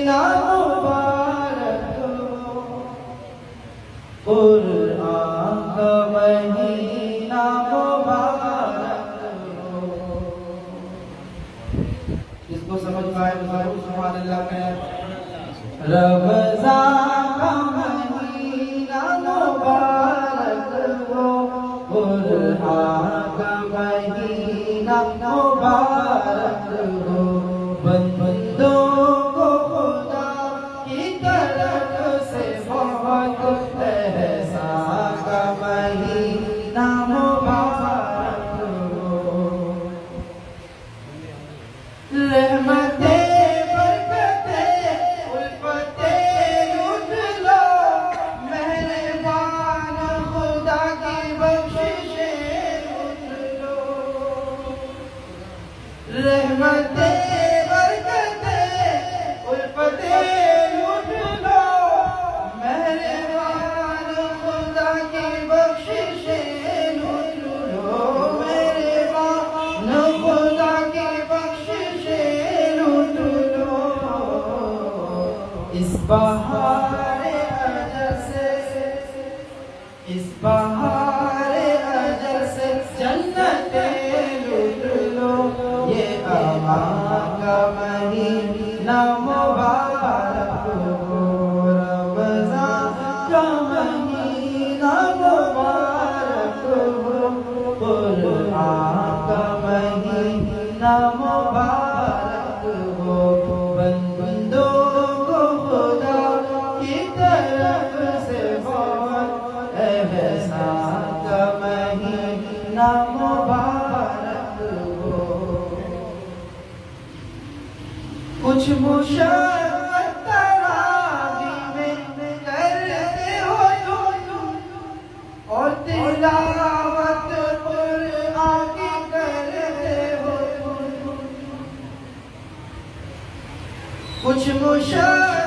महीना मुबारक हो, कुरान का महीना मुबारक हो। जिसको समझ पाए वो सुभान अल्लाह कहे। रमज़ान का महीना मुबारक हो, कुरान का महीना मुबारक हो। बंदों को खुदा की तरफ से बहुत एहसान का महीना मुबारक हो। रहमतें रहमतें बरकतें उल्फतें लूट लो, मेहरबान खुदा की बख्शिशें लूट लो, मेहरबान खुदा की बख्शिशें लूट लो। इस बहारे अजर से, इस बहारे अजर से जन्नतें लूट लो। ये अमान का महीना मुबारक हो, रमज़ान का महीना मुबारक हो, कुरान का महीना मुबारक हो। बंदों को खुदा की तरफ से बहुत एहसान का महीना मुबारक हो। कुछ मुशक्क़त तरावी में करते हो तुम, और तिलावत कुरान की करते हो तुम। कुछ मुशक्क़त